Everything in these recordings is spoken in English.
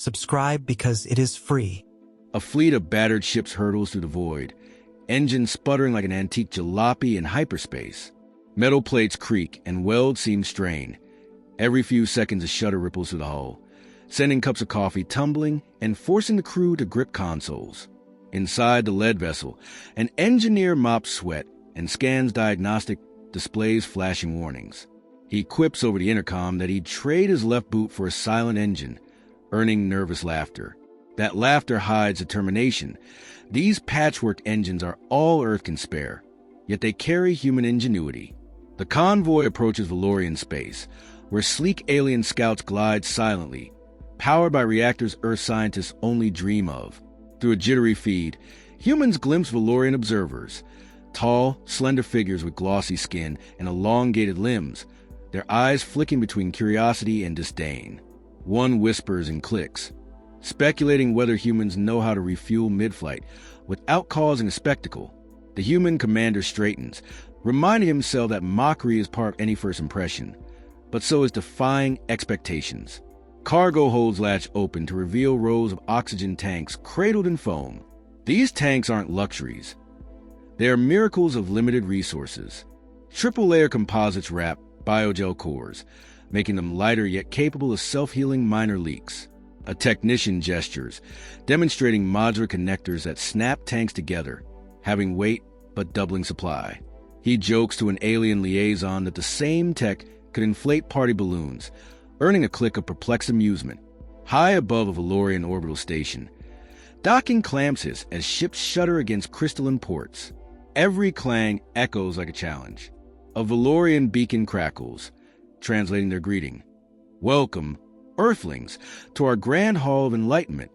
Subscribe because it is free. A fleet of battered ships hurtles through the void, engines sputtering like an antique jalopy in hyperspace. Metal plates creak and welds seem strained. Every few seconds a shudder ripples through the hull, sending cups of coffee tumbling and forcing the crew to grip consoles. Inside the lead vessel, an engineer mops sweat and scans diagnostic displays flashing warnings. He quips over the intercom that he'd trade his left boot for a silent engine, earning nervous laughter. That laughter hides determination. These patchwork engines are all Earth can spare, yet they carry human ingenuity. The convoy approaches Valorian space, where sleek alien scouts glide silently, powered by reactors Earth scientists only dream of. Through a jittery feed, humans glimpse Valorian observers, tall, slender figures with glossy skin and elongated limbs, their eyes flicking between curiosity and disdain. One whispers and clicks, speculating whether humans know how to refuel mid-flight without causing a spectacle. The human commander straightens, reminding himself that mockery is part of any first impression, but so is defying expectations. Cargo holds latch open to reveal rows of oxygen tanks cradled in foam. These tanks aren't luxuries. They are miracles of limited resources. Triple-layer composites wrap biogel cores, making them lighter yet capable of self-healing minor leaks. A technician gestures, demonstrating modular connectors that snap tanks together, having weight but doubling supply. He jokes to an alien liaison that the same tech could inflate party balloons, earning a click of perplexed amusement. High above a Valorian orbital station, docking clamps hiss as ships shudder against crystalline ports. Every clang echoes like a challenge. A Valorian beacon crackles, translating their greeting. Welcome, Earthlings, to our grand hall of enlightenment.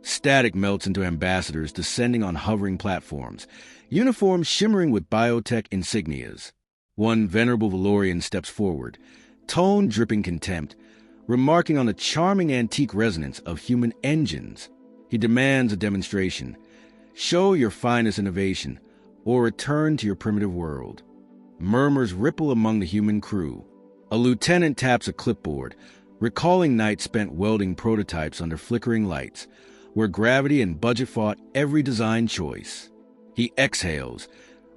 Static melts into ambassadors descending on hovering platforms, uniforms shimmering with biotech insignias. One venerable Valorian steps forward, tone dripping contempt, remarking on the charming antique resonance of human engines. He demands a demonstration. Show your finest innovation, or return to your primitive world. Murmurs ripple among the human crew. A lieutenant taps a clipboard, recalling nights spent welding prototypes under flickering lights, where gravity and budget fought every design choice. He exhales,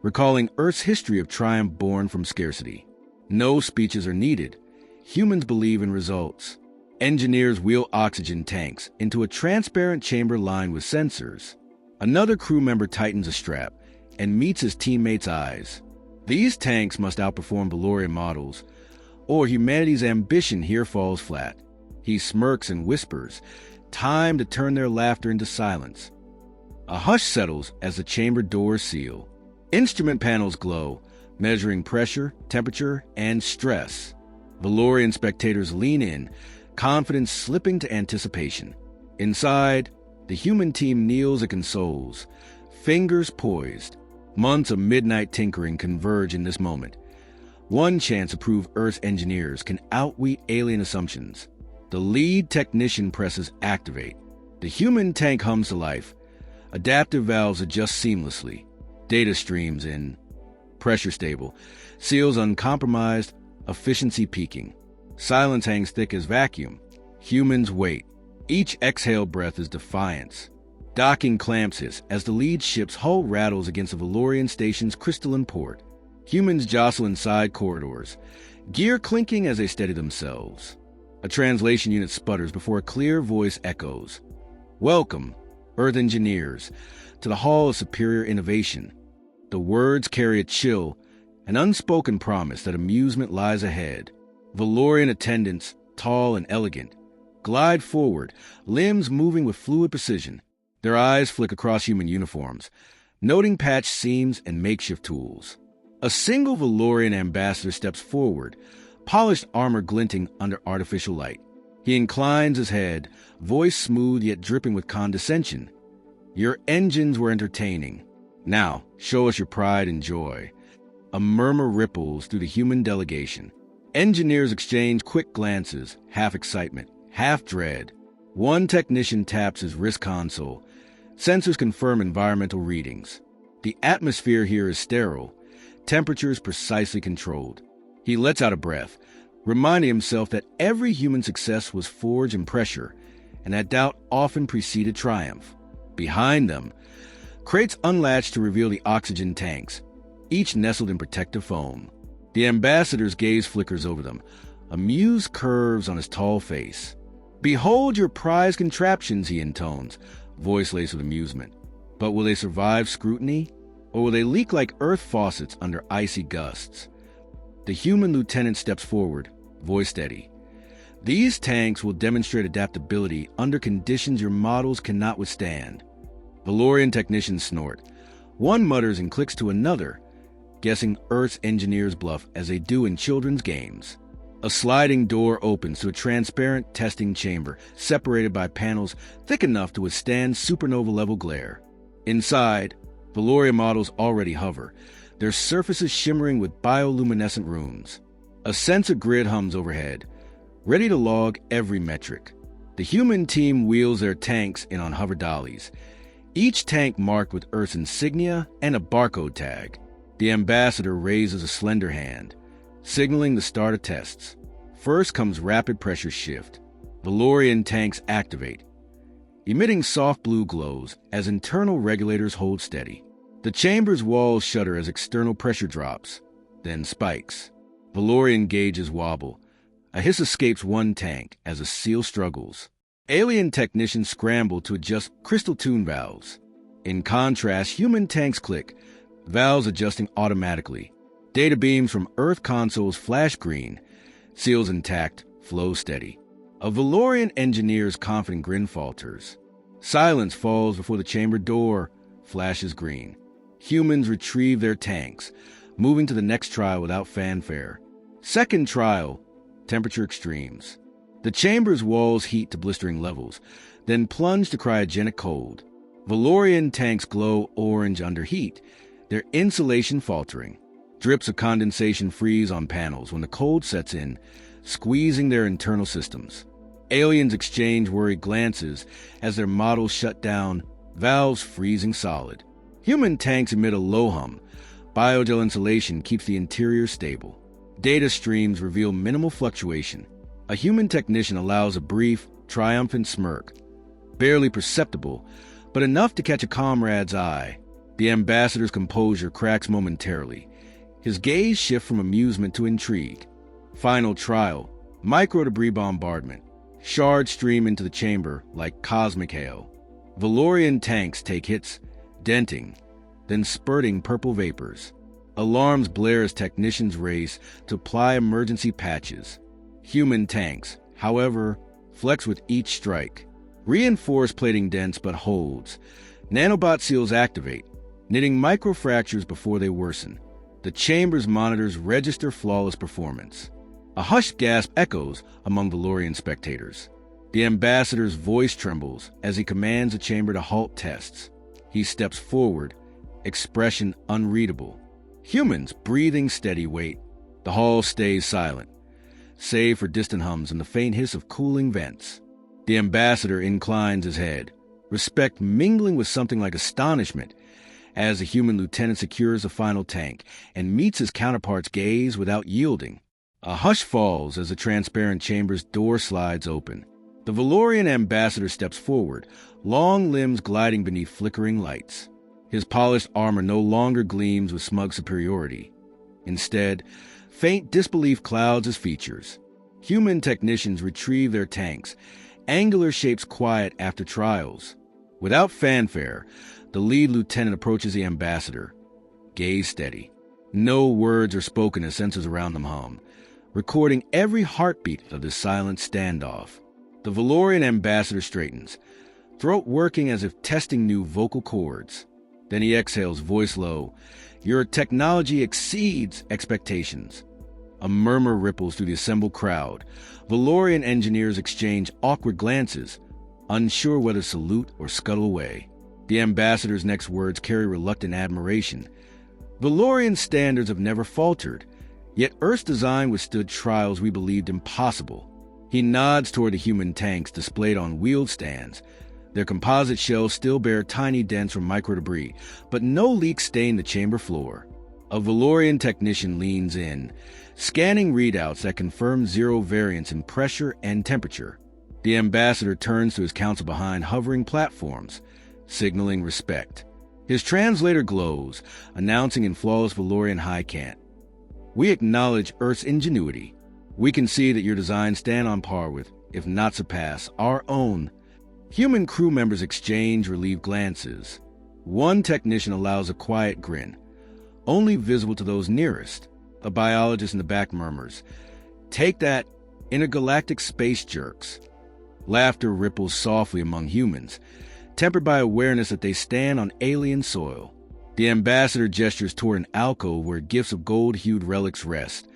recalling Earth's history of triumph born from scarcity. No speeches are needed. Humans believe in results. Engineers wheel oxygen tanks into a transparent chamber lined with sensors. Another crew member tightens a strap and meets his teammates' eyes. These tanks must outperform Valorian models, or humanity's ambition here falls flat. He smirks and whispers, time to turn their laughter into silence. A hush settles as the chamber doors seal. Instrument panels glow, measuring pressure, temperature, and stress. Valorian spectators lean in, confidence slipping to anticipation. Inside, the human team kneels and consoles, fingers poised. Months of midnight tinkering converge in this moment. One chance to prove Earth's engineers can outwit alien assumptions. The lead technician presses activate. The human tank hums to life. Adaptive valves adjust seamlessly. Data streams in. Pressure stable. Seals uncompromised. Efficiency peaking. Silence hangs thick as vacuum. Humans wait. Each exhale breath is defiance. Docking clamps hiss as the lead ship's hull rattles against a Valorian station's crystalline port. Humans jostle in side corridors, gear clinking as they steady themselves. A translation unit sputters before a clear voice echoes. Welcome, Earth engineers, to the Hall of Superior Innovation. The words carry a chill, an unspoken promise that amusement lies ahead. Valorian attendants, tall and elegant, glide forward, limbs moving with fluid precision. Their eyes flick across human uniforms, noting patched seams and makeshift tools. A single Valorian ambassador steps forward, polished armor glinting under artificial light. He inclines his head, voice smooth yet dripping with condescension. Your engines were entertaining. Now, show us your pride and joy. A murmur ripples through the human delegation. Engineers exchange quick glances, half excitement, half dread. One technician taps his wrist console. Sensors confirm environmental readings. The atmosphere here is sterile, temperatures precisely controlled. He lets out a breath, reminding himself that every human success was forged in pressure, and that doubt often preceded triumph. Behind them, crates unlatched to reveal the oxygen tanks, each nestled in protective foam. The ambassador's gaze flickers over them, amused curves on his tall face. "Behold your prized contraptions," he intones, voice laced with amusement. But will they survive scrutiny? Or will they leak like earth faucets under icy gusts? The human lieutenant steps forward, voice steady. "These tanks will demonstrate adaptability under conditions your models cannot withstand." Valorian technicians snort. One mutters and clicks to another, guessing Earth's engineers bluff as they do in children's games. A sliding door opens to a transparent testing chamber separated by panels thick enough to withstand supernova-level glare. Inside, Valoria models already hover, their surfaces shimmering with bioluminescent runes. A sensor grid hums overhead, ready to log every metric. The human team wheels their tanks in on hover dollies, each tank marked with Earth's insignia and a barcode tag. The ambassador raises a slender hand, signaling the start of tests. First comes rapid pressure shift. Valorian tanks activate, emitting soft blue glows as internal regulators hold steady. The chamber's walls shudder as external pressure drops, then spikes. Valorian gauges wobble. A hiss escapes one tank as a seal struggles. Alien technicians scramble to adjust crystal tune valves. In contrast, human tanks click, valves adjusting automatically. Data beams from Earth consoles flash green, seals intact, flow steady. A Valorian engineer's confident grin falters. Silence falls before the chamber door flashes green. Humans retrieve their tanks, moving to the next trial without fanfare. Second trial, temperature extremes. The chamber's walls heat to blistering levels, then plunge to cryogenic cold. Valorian tanks glow orange under heat, their insulation faltering. Drips of condensation freeze on panels when the cold sets in, squeezing their internal systems. Aliens exchange worried glances as their models shut down, valves freezing solid. Human tanks emit a low hum. Biogel insulation keeps the interior stable. Data streams reveal minimal fluctuation. A human technician allows a brief, triumphant smirk, barely perceptible, but enough to catch a comrade's eye. The ambassador's composure cracks momentarily. His gaze shifts from amusement to intrigue. Final trial, micro-debris bombardment. Shards stream into the chamber like cosmic hail. Valorian tanks take hits, denting, then spurting purple vapors. Alarms blare as technicians race to apply emergency patches. Human tanks, however, flex with each strike. Reinforced plating dents but holds. Nanobot seals activate, knitting microfractures before they worsen. The chamber's monitors register flawless performance. A hushed gasp echoes among Valorian spectators. The ambassador's voice trembles as he commands the chamber to halt tests. He steps forward, expression unreadable. Humans, breathing steady, wait. The hall stays silent, save for distant hums and the faint hiss of cooling vents. The ambassador inclines his head, respect mingling with something like astonishment, as the human lieutenant secures the final tank and meets his counterpart's gaze without yielding. A hush falls as the transparent chamber's door slides open. The Valorian ambassador steps forward, long limbs gliding beneath flickering lights. His polished armor no longer gleams with smug superiority. Instead, faint disbelief clouds his features. Human technicians retrieve their tanks, angular shapes quiet after trials. Without fanfare, the lead lieutenant approaches the ambassador, gaze steady. No words are spoken as sensors around them hum, recording every heartbeat of this silent standoff. The Valorian ambassador straightens, throat working as if testing new vocal cords. Then he exhales, voice low. Your technology exceeds expectations. A murmur ripples through the assembled crowd. Valorian engineers exchange awkward glances, unsure whether to salute or scuttle away. The ambassador's next words carry reluctant admiration. Valorian standards have never faltered, yet Earth's design withstood trials we believed impossible. He nods toward the human tanks displayed on wheeled stands. Their composite shells still bear tiny dents from microdebris, but no leaks stain the chamber floor. A Valorian technician leans in, scanning readouts that confirm zero variance in pressure and temperature. The ambassador turns to his council behind hovering platforms, signaling respect. His translator glows, announcing in flawless Valorian high cant, "We acknowledge Earth's ingenuity. We can see that your designs stand on par with, if not surpass, our own." Human crew members exchange relieved glances. One technician allows a quiet grin, only visible to those nearest. A biologist in the back murmurs, "Take that, intergalactic space jerks." Laughter ripples softly among humans, tempered by awareness that they stand on alien soil. The ambassador gestures toward an alcove where gifts of gold-hued relics rest,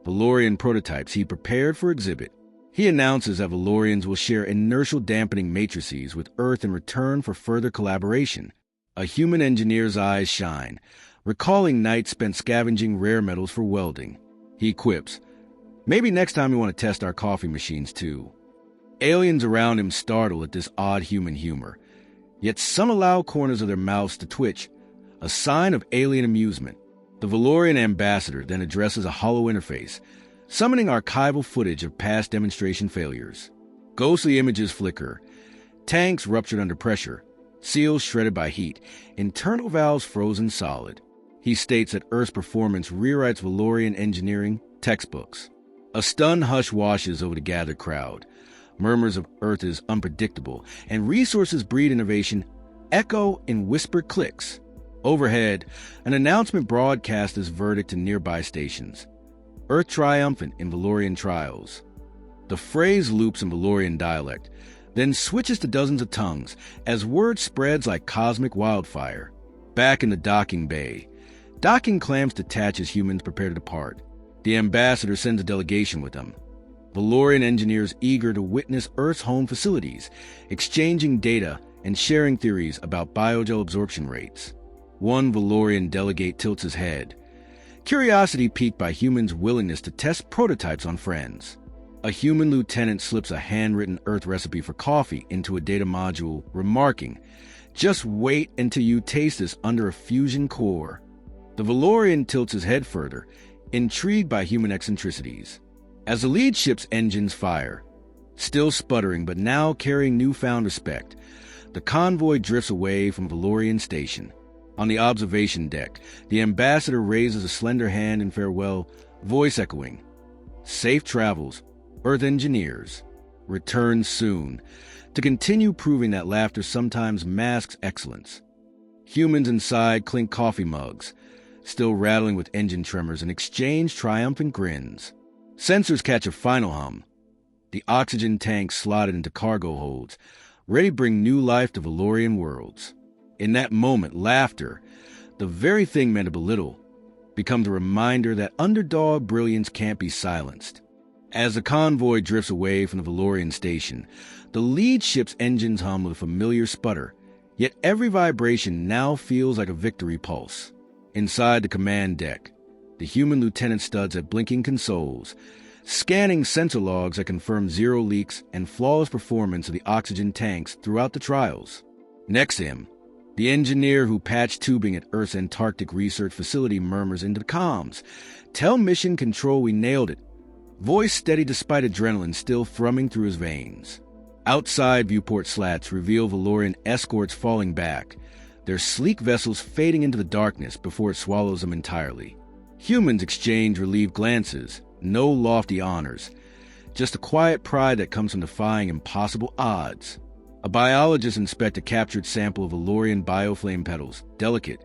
Valorian prototypes he prepared for exhibit. He announces that Valorians will share inertial dampening matrices with Earth in return for further collaboration. A human engineer's eyes shine, recalling nights spent scavenging rare metals for welding. He quips, "Maybe next time we want to test our coffee machines too." Aliens around him startle at this odd human humor, yet some allow corners of their mouths to twitch, a sign of alien amusement. The Valorian ambassador then addresses a hollow interface, summoning archival footage of past demonstration failures. Ghostly images flicker, tanks ruptured under pressure, seals shredded by heat, internal valves frozen solid. He states that Earth's performance rewrites Valorian engineering textbooks. A stunned hush washes over the gathered crowd. Murmurs of Earth is unpredictable, and resources breed innovation echo in whispered clicks. Overhead, an announcement broadcasts his verdict to nearby stations. Earth triumphant in Valorian trials. The phrase loops in Valorian dialect, then switches to dozens of tongues as word spreads like cosmic wildfire. Back in the docking bay, docking clamps detach as humans prepare to depart. The ambassador sends a delegation with them. Valorian engineers eager to witness Earth's home facilities, exchanging data and sharing theories about biogel absorption rates. One Valorian delegate tilts his head, curiosity piqued by humans' willingness to test prototypes on friends. A human lieutenant slips a handwritten Earth recipe for coffee into a data module, remarking, "Just wait until you taste this under a fusion core." The Valorian tilts his head further, intrigued by human eccentricities. As the lead ship's engines fire, still sputtering but now carrying newfound respect, the convoy drifts away from Valorian station. On the observation deck, the ambassador raises a slender hand in farewell, voice echoing, "Safe travels, Earth engineers. Return soon," to continue proving that laughter sometimes masks excellence. Humans inside clink coffee mugs, still rattling with engine tremors, and exchange triumphant grins. Sensors catch a final hum. The oxygen tanks slotted into cargo holds, ready to bring new life to Valorian worlds. In that moment, laughter, the very thing meant to belittle, becomes a reminder that underdog brilliance can't be silenced. As the convoy drifts away from the Valorian station, the lead ship's engines hum with a familiar sputter, yet every vibration now feels like a victory pulse. Inside the command deck, the human lieutenant studs at blinking consoles, scanning sensor logs that confirm zero leaks and flawless performance of the oxygen tanks throughout the trials. Next to him, the engineer who patched tubing at Earth's Antarctic research facility murmurs into the comms, "Tell mission control we nailed it," voice steady despite adrenaline still thrumming through his veins. Outside viewport slats reveal Valorian escorts falling back, their sleek vessels fading into the darkness before it swallows them entirely. Humans exchange relieved glances, no lofty honors, just a quiet pride that comes from defying impossible odds. A biologist inspects a captured sample of Valorian bioflame petals, delicate,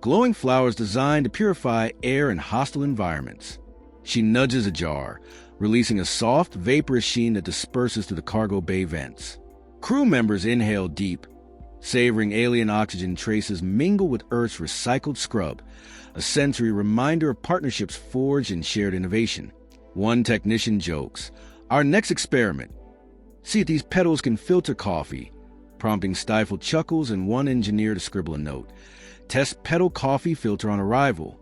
glowing flowers designed to purify air in hostile environments. She nudges a jar, releasing a soft, vaporous sheen that disperses through the cargo bay vents. Crew members inhale deep, savoring alien oxygen traces mingle with Earth's recycled scrub, a sensory reminder of partnerships forged in shared innovation. One technician jokes, "Our next experiment. See if these petals can filter coffee," prompting stifled chuckles and one engineer to scribble a note. "Test petal coffee filter on arrival."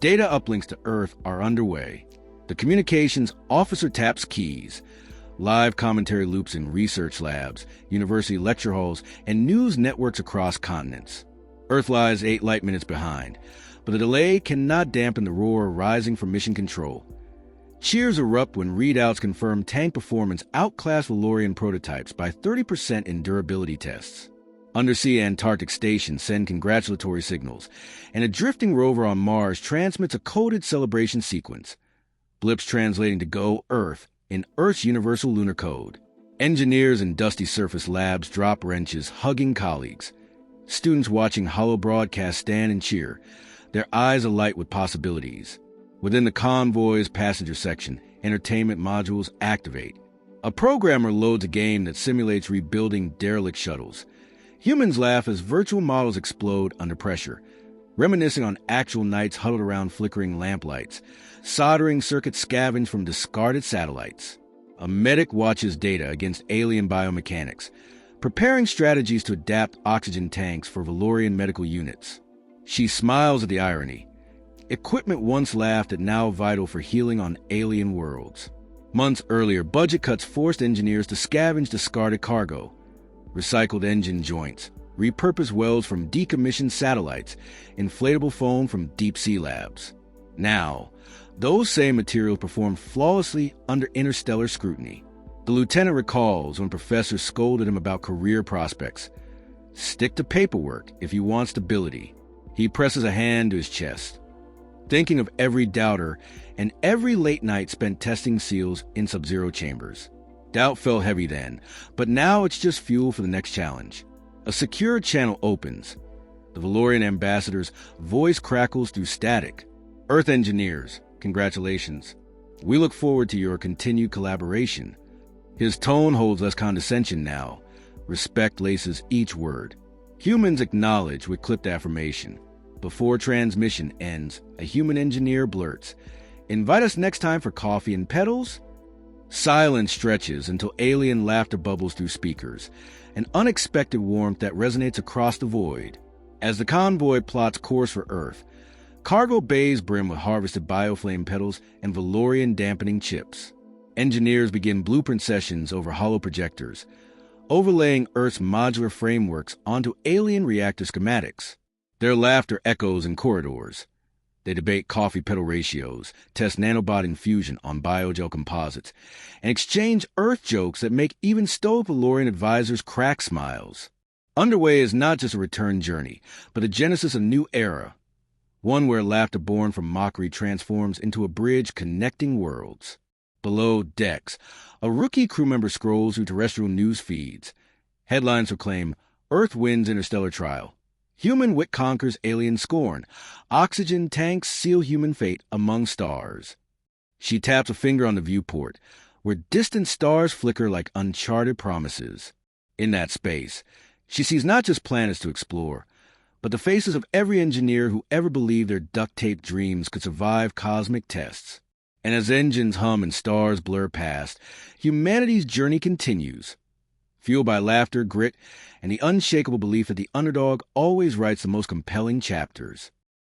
Data uplinks to Earth are underway. The communications officer taps keys. Live commentary loops in research labs, university lecture halls, and news networks across continents. Earth lies 8 light minutes behind, but the delay cannot dampen the roar rising from mission control. Cheers erupt when readouts confirm tank performance outclass Valorian prototypes by 30% in durability tests. Undersea Antarctic stations send congratulatory signals, and a drifting rover on Mars transmits a coded celebration sequence, blips translating to Go Earth in Earth's universal lunar code. Engineers in dusty surface labs drop wrenches, hugging colleagues. Students watching holo broadcasts stand and cheer, their eyes alight with possibilities. Within the convoy's passenger section, entertainment modules activate. A programmer loads a game that simulates rebuilding derelict shuttles. Humans laugh as virtual models explode under pressure, reminiscing on actual nights huddled around flickering lamplights. Soldering circuits scavenge from discarded satellites. A medic watches data against alien biomechanics, preparing strategies to adapt oxygen tanks for Valorian medical units. She smiles at the irony. Equipment once laughed at now vital for healing on alien worlds. Months earlier, budget cuts forced engineers to scavenge discarded cargo. Recycled engine joints, repurposed welds from decommissioned satellites, inflatable foam from deep-sea labs. Now, those same materials perform flawlessly under interstellar scrutiny. The lieutenant recalls when professors scolded him about career prospects. Stick to paperwork if you want stability. He presses a hand to his chest, thinking of every doubter and every late night spent testing seals in sub-zero chambers. Doubt felt heavy then, but now it's just fuel for the next challenge. A secure channel opens. The Valorian ambassador's voice crackles through static. Earth engineers, congratulations. We look forward to your continued collaboration. His tone holds less condescension now. Respect laces each word. Humans acknowledge with clipped affirmation. Before transmission ends, a human engineer blurts, "Invite us next time for coffee and pedals?" Silence stretches until alien laughter bubbles through speakers, an unexpected warmth that resonates across the void. As the convoy plots course for Earth, cargo bays brim with harvested bioflame petals and Valorian dampening chips. Engineers begin blueprint sessions over holo projectors, overlaying Earth's modular frameworks onto alien reactor schematics. Their laughter echoes in corridors. They debate coffee petal ratios, test nanobot infusion on biogel composites, and exchange Earth jokes that make even stoic Valorian advisors crack smiles. Underway is not just a return journey, but the genesis of a new era, one where laughter born from mockery transforms into a bridge connecting worlds. Below decks, a rookie crew member scrolls through terrestrial news feeds. Headlines proclaim, "Earth wins interstellar trial. Human wit conquers alien scorn. Oxygen tanks seal human fate among stars." She taps a finger on the viewport, where distant stars flicker like uncharted promises. In that space, she sees not just planets to explore, but the faces of every engineer who ever believed their duct-taped dreams could survive cosmic tests. And as engines hum and stars blur past, humanity's journey continues, fueled by laughter, grit, and the unshakable belief that the underdog always writes the most compelling chapters.